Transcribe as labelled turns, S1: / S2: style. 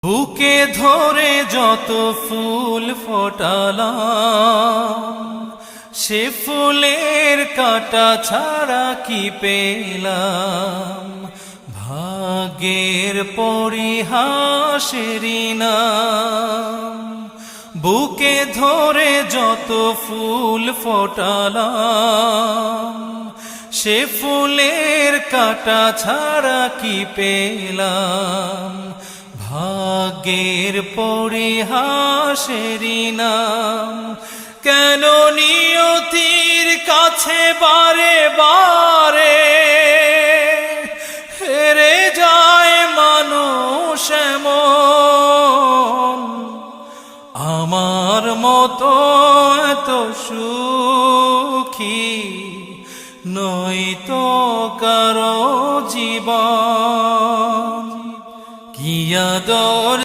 S1: বুকে ধরে যত ফুল ফোটালাম, সে ফুলের কাঁটা ছাড়া কি পেলাম। ভাগ্যের পরিহাসেরই নাম। বুকে ধরে যত ফুল ফোটালাম, সে ফুলের কাঁটা ছাড়া কি পেলাম। ভাগ্যের পরিহাসেরই নাম। কেন নিয়তির কাছে বারে বারে হেরে যায় মানুষ এমন। আমার মতো এত সুখী নয়তো কারো জীবন। কি আদর